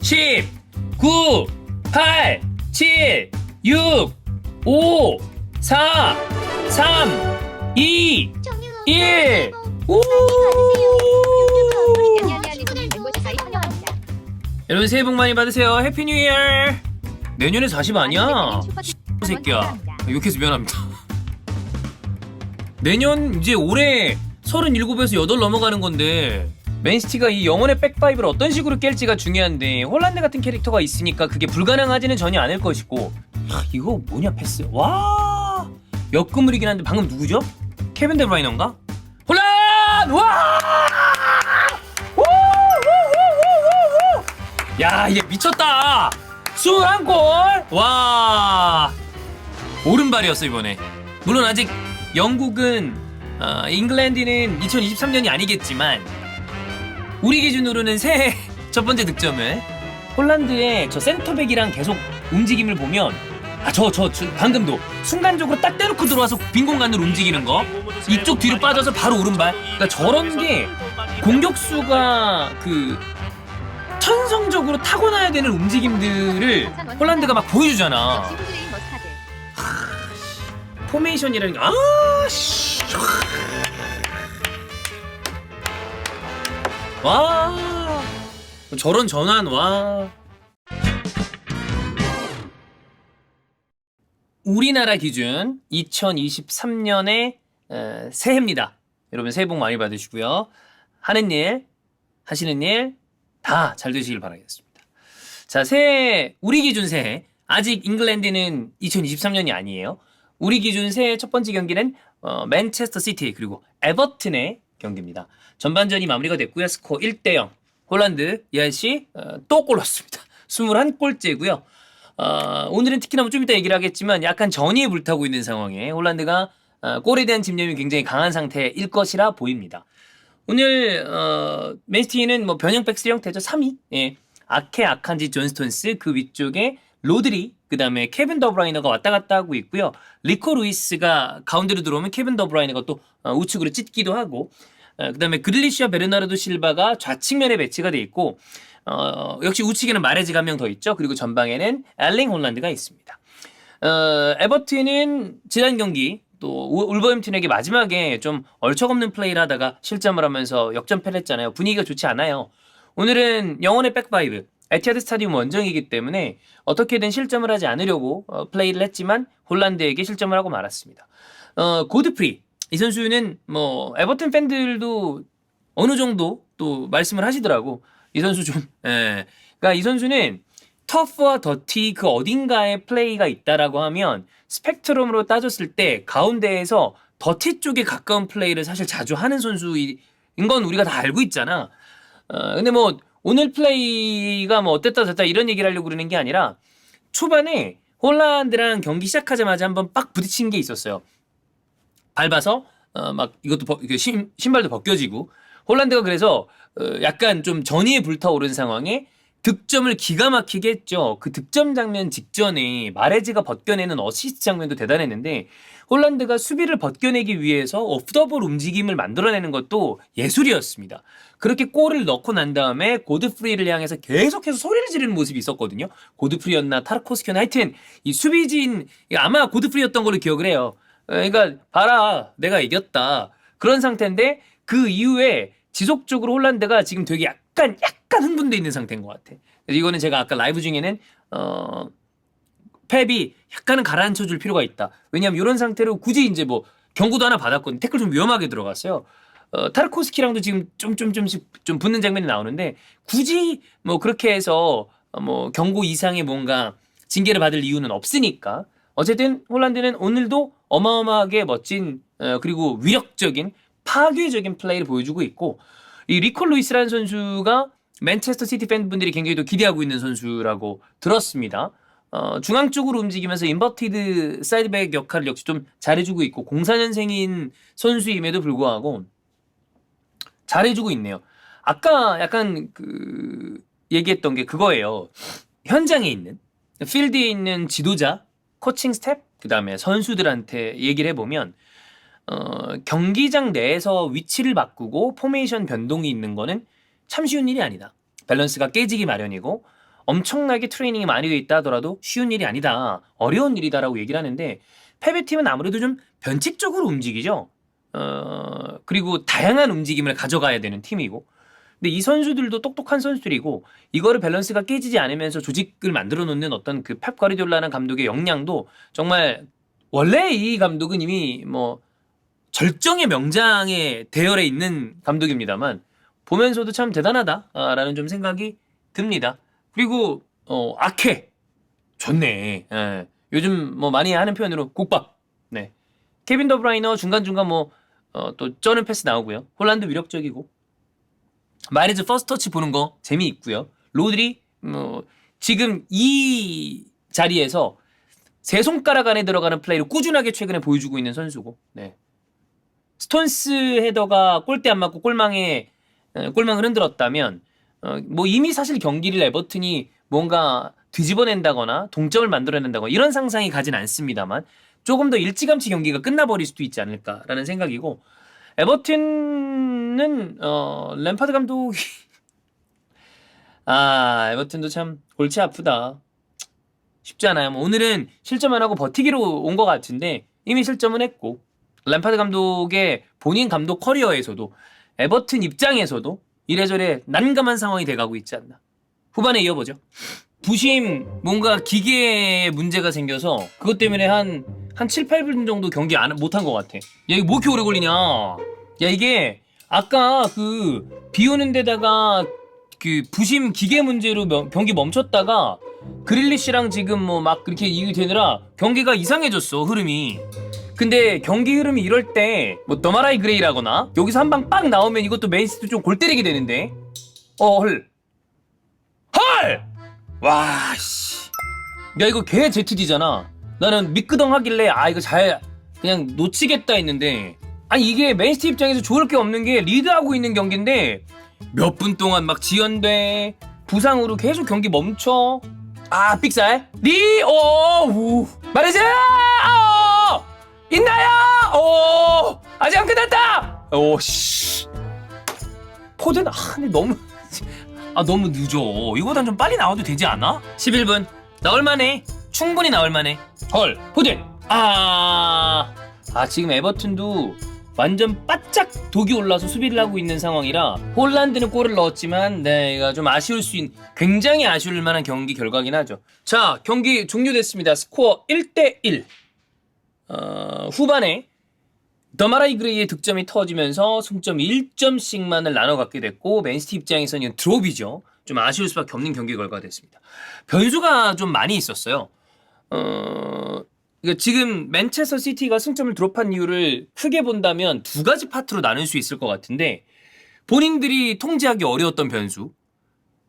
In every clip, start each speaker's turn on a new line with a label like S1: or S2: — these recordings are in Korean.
S1: 10, 9, 8, 7, 6, 5, 4, 3, 2, 1. 우! 여러분 새해 복 많이 받으세요. 해피 뉴 이어. 내년에 40 아니야? 새끼야. 욕해서 미안합니다. 내년 이제 올해 37에서 8 넘어가는 건데 맨시티가 이 영혼의 백파이브를 어떤 식으로 깰지가 중요한데 홀란드 같은 캐릭터가 있으니까 그게 불가능하지는 전혀 않을 것이고. 이거 뭐냐 패스. 와 역금물이긴 한데 방금 누구죠? 케빈 데브라이너인가? 홀란! 와! 야 얘 미쳤다. 21골! 와 오른발이었어 이번에. 물론 아직 영국은 잉글랜드는 2023년이 아니겠지만 우리 기준으로는 새해 첫 번째 득점을 홀란드의 저 센터백이랑 계속 움직임을 보면 저 방금도 순간적으로 딱 떼놓고 들어와서 빈 공간으로 움직이는 거 이쪽 뒤로 빠져서 바로 오른발. 그러니까 저런 게 공격수가 그 천성적으로 타고나야 되는 움직임들을 홀란드가 막 보여주잖아. 포메이션이라는 게 와 저런 전환. 와 우리나라 기준 2023년의 새해입니다. 여러분 새해 복 많이 받으시고요. 하는 일 하시는 일 다 잘 되시길 바라겠습니다. 자, 새해 우리 기준 새해 아직 잉글랜드는 2023년이 아니에요. 우리 기준 새해 첫 번째 경기는 맨체스터 시티 그리고 에버튼의 경기입니다. 전반전이 마무리가 됐고요. 스코어 1대0. 홀란드 이하씨 또 골 넣었습니다. 21골째고요. 오늘은 특히나 좀 이따 얘기를 하겠지만 약간 전의에 불타고 있는 상황에 홀란드가 골에 대한 집념이 굉장히 강한 상태일 것이라 보입니다. 오늘 맨시티는 뭐 변형 백스 형태죠. 3위. 예. 아케, 아칸지, 존 스톤스 그 위쪽에 로드리 그 다음에 케빈 더브라이너가 왔다 갔다 하고 있고요. 리코 루이스가 가운데로 들어오면 케빈 더브라이너가 또 우측으로 찢기도 하고 그 다음에 그릴리쉬와 베르나르도 실바가 좌측면에 배치가 돼 있고 역시 우측에는 마레즈가 한 명 더 있죠. 그리고 전방에는 엘링 홀란드가 있습니다. 에버튼은 지난 경기 또 울버햄튼에게 마지막에 좀 얼척없는 플레이를 하다가 실점을 하면서 역전패를 했잖아요. 분위기가 좋지 않아요. 오늘은 영혼의 백파이브 에티하드 스타디움 원정이기 때문에 어떻게든 실점을 하지 않으려고 플레이를 했지만 홀란드에게 실점을 하고 말았습니다. 고드프리 이 선수는 뭐 에버튼 팬들도 어느 정도 또 말씀을 하시더라고. 이 선수 좀 그러니까 이 선수는 터프와 더티 그 어딘가에 플레이가 있다라고 하면 스펙트럼으로 따졌을 때 가운데에서 더티 쪽에 가까운 플레이를 사실 자주 하는 선수인 건 우리가 다 알고 있잖아. 근데 뭐 오늘 플레이가 뭐 어땠다 저랬다 이런 얘기를 하려고 그러는 게 아니라 초반에 홀란드랑 경기 시작하자마자 한번 빡 부딪힌 게 있었어요. 밟아서 막 이것도 신발도 벗겨지고 홀란드가 그래서 약간 좀 전의에 불타오른 상황에 득점을 기가 막히게 했죠. 그 득점 장면 직전에 마레즈가 벗겨내는 어시스트 장면도 대단했는데 홀란드가 수비를 벗겨내기 위해서 오프더볼 움직임을 만들어내는 것도 예술이었습니다. 그렇게 골을 넣고 난 다음에 고드프리를 향해서 계속해서 소리를 지르는 모습이 있었거든요. 고드프리였나 타르코스키였나 하여튼 이 수비진 아마 고드프리였던 걸로 기억을 해요. 그러니까 봐라 내가 이겼다 그런 상태인데 그 이후에 지속적으로 홀란드가 지금 되게 약간 흥분돼 있는 상태인 것 같아. 그래서 이거는 제가 아까 라이브 중에는 펩이 약간은 가라앉혀 줄 필요가 있다. 왜냐하면 이런 상태로 굳이 이제 뭐 경고도 하나 받았거든. 태클 좀 위험하게 들어갔어요. 타르코스키랑도 지금 좀 붙는 장면이 나오는데 굳이 뭐 그렇게 해서 뭐 경고 이상의 뭔가 징계를 받을 이유는 없으니까. 어쨌든 홀란드는 오늘도 어마어마하게 멋진 그리고 위력적인 파괴적인 플레이를 보여주고 있고 이 리코 루이스라는 선수가 맨체스터 시티 팬분들이 굉장히 또 기대하고 있는 선수라고 들었습니다. 중앙 쪽으로 움직이면서 인버티드 사이드백 역할을 역시 좀 잘해주고 있고 04년생인 선수임에도 불구하고 잘해주고 있네요. 아까 약간 그 얘기했던 게 그거예요. 현장에 있는 필드에 있는 지도자, 코칭 스텝, 그 다음에 선수들한테 얘기를 해보면 경기장 내에서 위치를 바꾸고 포메이션 변동이 있는 거는 참 쉬운 일이 아니다. 밸런스가 깨지기 마련이고 엄청나게 트레이닝이 많이 돼 있다 하더라도 쉬운 일이 아니다. 어려운 일이다라고 얘기를 하는데 패배팀은 아무래도 좀 변칙적으로 움직이죠. 그리고 다양한 움직임을 가져가야 되는 팀이고. 근데 이 선수들도 똑똑한 선수들이고 이거를 밸런스가 깨지지 않으면서 조직을 만들어 놓는 어떤 그 펩 과르디올라라는 감독의 역량도 정말 원래 이 감독은 이미 뭐 절정의 명장의 대열에 있는 감독입니다만 보면서도 참 대단하다라는 좀 생각이 듭니다. 그리고 아케 좋네. 예. 요즘 뭐 많이 하는 표현으로 국밥. 네. 케빈 더브라이너 중간중간 뭐 또 쩌는 패스 나오고요. 홀란드 위력적이고 마리즈 퍼스트 터치 보는 거 재미있고요. 로드리 지금 이 자리에서 세 손가락 안에 들어가는 플레이를 꾸준하게 최근에 보여주고 있는 선수고. 네. 스톤스 헤더가 골대 안 맞고 골망을 흔들었다면 뭐 이미 사실 경기를 에버튼이 뭔가 뒤집어낸다거나 동점을 만들어낸다거나 이런 상상이 가진 않습니다만 조금 더 일찌감치 경기가 끝나버릴 수도 있지 않을까라는 생각이고 에버튼은 램파드 감독이 에버튼도 참 골치 아프다. 쉽지 않아요. 뭐 오늘은 실점 안 하고 버티기로 온 것 같은데 이미 실점은 했고 램파드 감독의 본인 감독 커리어에서도 에버튼 입장에서도 이래저래 난감한 상황이 돼가고 있지 않나. 후반에 이어보죠. 부심 뭔가 기계에 문제가 생겨서 그것 때문에 한 7, 8분 정도 경기 못한 것 같아. 야 이거 뭐 이렇게 오래 걸리냐. 야 이게 아까 그 비 오는 데다가 그 부심 기계 문제로 경기 멈췄다가 그릴리시랑 지금 뭐 막 그렇게 이게 되느라 경기가 이상해졌어 흐름이. 근데 경기 흐름이 이럴 때 뭐 더마라이 그레이라거나 여기서 한 방 빡 나오면 이것도 맨시티 좀 골 때리게 되는데 헐 와 씨 야 이거 걔 ZD잖아. 나는 미끄덩 하길래 이거 잘 그냥 놓치겠다 했는데 아니 이게 맨시티 입장에서 좋을 게 없는 게 리드하고 있는 경기인데 몇 분 동안 막 지연돼 부상으로 계속 경기 멈춰. 삑살 우 마르세 있나요? 아직 안 끝났다. 씨 포든 근데 너무 늦어. 이거보단 좀 빨리 나와도 되지 않아? 11분 나올만해. 충분히 나올만해. 포든 지금 에버튼도 완전 바짝 독이 올라서 수비를 하고 있는 상황이라 홀란드는 골을 넣었지만 내가 좀 아쉬울 수 있는 굉장히 아쉬울 만한 경기 결과긴 하죠. 자 경기 종료됐습니다. 스코어 1대1. 후반에 더마라이 그레이의 득점이 터지면서 승점 1점씩만을 나눠 갖게 됐고 맨시티 입장에서는 드롭이죠. 좀 아쉬울 수밖에 없는 경기 결과가 됐습니다. 변수가 좀 많이 있었어요. 지금 맨체스터 시티가 승점을 드롭한 이유를 크게 본다면 두 가지 파트로 나눌 수 있을 것 같은데 본인들이 통제하기 어려웠던 변수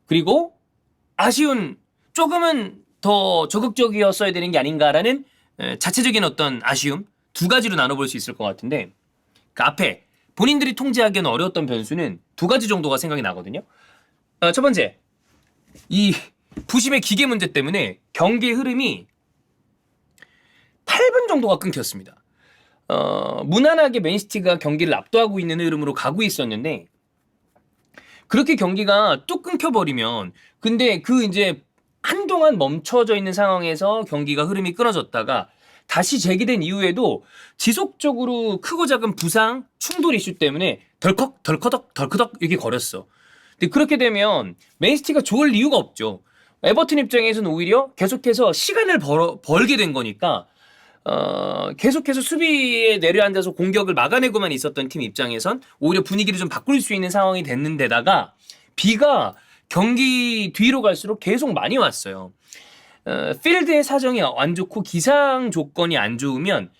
S1: 그리고 아쉬운 조금은 더 적극적이었어야 되는 게 아닌가라는 자체적인 어떤 아쉬움 두 가지로 나눠볼 수 있을 것 같은데 그 앞에 본인들이 통제하기에는 어려웠던 변수는 두 가지 정도가 생각이 나거든요. 첫 번째 이 부심의 기계 문제 때문에 경기 흐름이 8분 정도가 끊겼습니다. 무난하게 맨시티가 경기를 압도하고 있는 흐름으로 가고 있었는데 그렇게 경기가 뚝 끊겨버리면 근데 이제 한동안 멈춰져 있는 상황에서 경기가 흐름이 끊어졌다가 다시 재개된 이후에도 지속적으로 크고 작은 부상, 충돌 이슈 때문에 덜커덕 이렇게 거렸어. 근데 그렇게 되면 맨시티가 좋을 이유가 없죠. 에버튼 입장에서는 오히려 계속해서 시간을 벌게 된 거니까 계속해서 수비에 내려앉아서 공격을 막아내고만 있었던 팀 입장에선 오히려 분위기를 좀 바꿀 수 있는 상황이 됐는데다가 비가 경기 뒤로 갈수록 계속 많이 왔어요. 필드의 사정이 안 좋고 기상 조건이 안 좋으면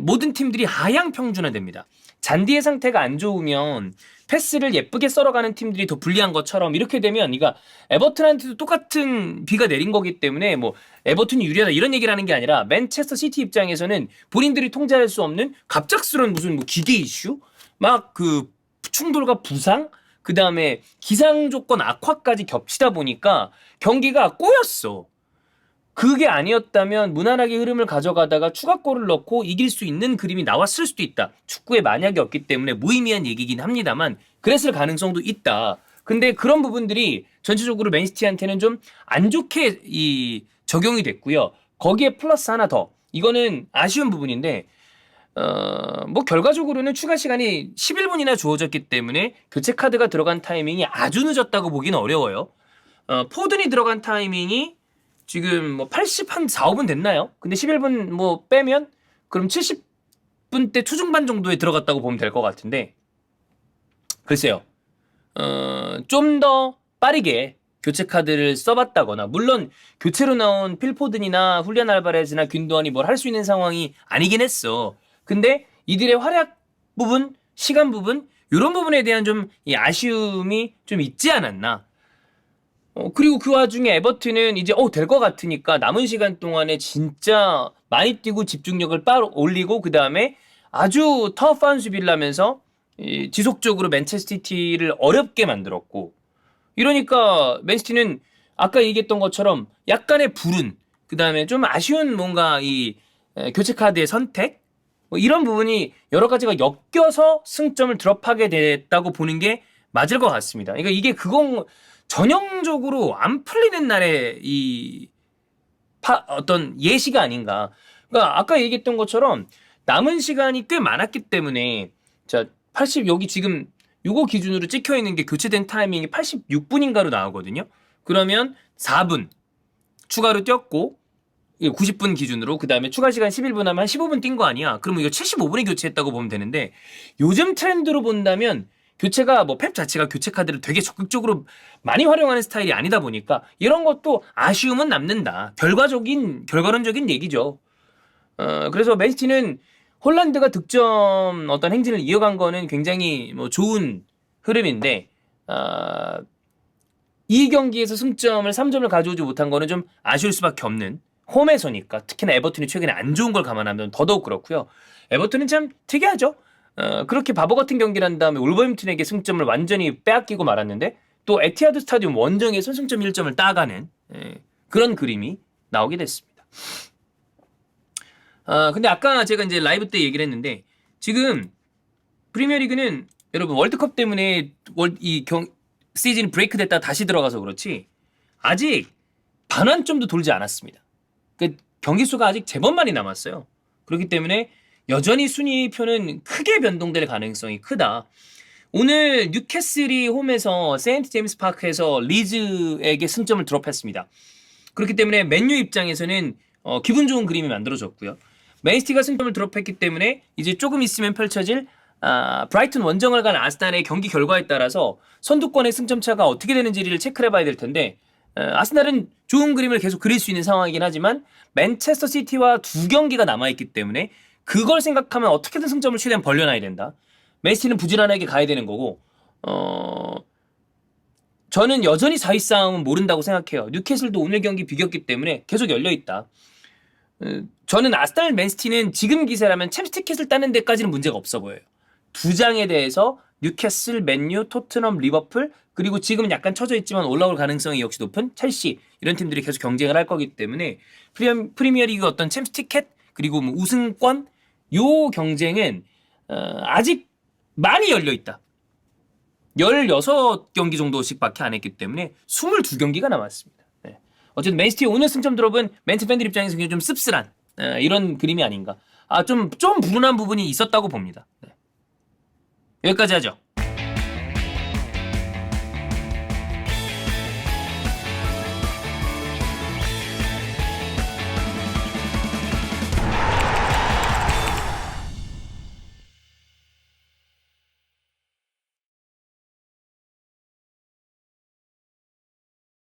S1: 모든 팀들이 하향 평준화됩니다. 잔디의 상태가 안 좋으면 패스를 예쁘게 썰어가는 팀들이 더 불리한 것처럼 이렇게 되면 에버튼한테도 똑같은 비가 내린 거기 때문에 뭐 에버튼이 유리하다 이런 얘기를 하는 게 아니라 맨체스터 시티 입장에서는 본인들이 통제할 수 없는 갑작스러운 무슨 뭐 기계 이슈 막 그 충돌과 부상 그 다음에 기상 조건 악화까지 겹치다 보니까 경기가 꼬였어. 그게 아니었다면 무난하게 흐름을 가져가다가 추가골을 넣고 이길 수 있는 그림이 나왔을 수도 있다. 축구에 만약이 없기 때문에 무의미한 얘기긴 합니다만 그랬을 가능성도 있다. 근데 그런 부분들이 전체적으로 맨시티한테는 좀 안 좋게 적용이 됐고요. 거기에 플러스 하나 더. 이거는 아쉬운 부분인데 뭐 결과적으로는 추가 시간이 11분이나 주어졌기 때문에 교체 카드가 들어간 타이밍이 아주 늦었다고 보기는 어려워요. 포든이 들어간 타이밍이 지금 뭐 80, 한 4, 5분 됐나요? 근데 11분 뭐 빼면 그럼 70분대 초중반 정도에 들어갔다고 보면 될 것 같은데 글쎄요. 좀 더 빠르게 교체 카드를 써봤다거나 물론 교체로 나온 필포든이나 훌리안 알바레즈나 균도안이 뭘 할 수 있는 상황이 아니긴 했어. 근데 이들의 활약 부분, 시간 부분 이런 부분에 대한 좀 이 아쉬움이 좀 있지 않았나. 그리고 그 와중에 에버튼은 이제 될 것 같으니까 남은 시간 동안에 진짜 많이 뛰고 집중력을 올리고 그 다음에 아주 터프한 수비를 하면서 지속적으로 맨체스터 시티를 어렵게 만들었고 이러니까 맨시티는 아까 얘기했던 것처럼 약간의 불운 그 다음에 좀 아쉬운 뭔가 교체 카드의 선택 뭐 이런 부분이 여러 가지가 엮여서 승점을 드롭하게 됐다고 보는 게 맞을 것 같습니다. 그러니까 이게 전형적으로 안 풀리는 날의 어떤 예시가 아닌가. 그러니까 아까 얘기했던 것처럼 남은 시간이 꽤 많았기 때문에 자 80 여기 지금 요거 기준으로 찍혀 있는 게 교체된 타이밍이 86분인가로 나오거든요. 그러면 4분 추가로 뛰었고 90분 기준으로 그 다음에 추가 시간 11분 하면 한 15분 뛴 거 아니야. 그러면 이거 75분에 교체했다고 보면 되는데 요즘 트렌드로 본다면 교체가 뭐 펩 자체가 교체 카드를 되게 적극적으로 많이 활용하는 스타일이 아니다 보니까 이런 것도 아쉬움은 남는다. 결과론적인 얘기죠. 그래서 맨시티는 홀란드가 득점 어떤 행진을 이어간 거는 굉장히 뭐 좋은 흐름인데 이 경기에서 승점을 3점을 가져오지 못한 거는 좀 아쉬울 수밖에 없는 홈에서니까 특히나 에버튼이 최근에 안 좋은 걸 감안하면 더더욱 그렇고요. 에버튼은 참 특이하죠. 그렇게 바보 같은 경기를 한 다음에 울버햄튼에게 승점을 완전히 빼앗기고 말았는데 또 에티하드 스타디움 원정에서 승점 1점을 따가는 그런 그림이 나오게 됐습니다. 근데 아까 제가 이제 라이브 때 얘기를 했는데 지금 프리미어리그는 여러분 월드컵 때문에 시즌이 브레이크 됐다 다시 들어가서 그렇지 아직 반환점도 돌지 않았습니다. 경기 수가 아직 제법 많이 남았어요. 그렇기 때문에 여전히 순위표는 크게 변동될 가능성이 크다. 오늘 뉴캐슬이 홈에서 세인트 제임스 파크에서 리즈에게 승점을 드롭했습니다. 그렇기 때문에 맨유 입장에서는 기분 좋은 그림이 만들어졌고요. 맨시티가 승점을 드롭했기 때문에 이제 조금 있으면 펼쳐질 브라이튼 원정을 간 아스날의 경기 결과에 따라서 선두권의 승점차가 어떻게 되는지를 체크를 해봐야 될 텐데 아스날은 좋은 그림을 계속 그릴 수 있는 상황이긴 하지만 맨체스터 시티와 2경기가 남아있기 때문에 그걸 생각하면 어떻게든 승점을 최대한 벌려놔야 된다. 맨시티는 부지런하게 가야 되는 거고 저는 여전히 4위 싸움은 모른다고 생각해요. 뉴캐슬도 오늘 경기 비겼기 때문에 계속 열려있다. 저는 아스날 맨시티는 지금 기세라면 챔스 티켓을 따는 데까지는 문제가 없어 보여요. 두 장에 대해서 뉴캐슬, 맨유, 토트넘, 리버풀 그리고 지금은 약간 처져 있지만 올라올 가능성이 역시 높은 첼시 이런 팀들이 계속 경쟁을 할 거기 때문에 프리미어리그 어떤 챔스 티켓 그리고 뭐 우승권 요 경쟁은 아직 많이 열려있다. 16경기 정도씩밖에 안 했기 때문에 22경기가 남았습니다. 네. 어쨌든 맨시티 오늘 승점 드롭은 맨시 팬들 입장에서 굉장히 좀 씁쓸한 이런 그림이 아닌가. 좀 불운한 부분이 있었다고 봅니다. 네. 여기까지 하죠.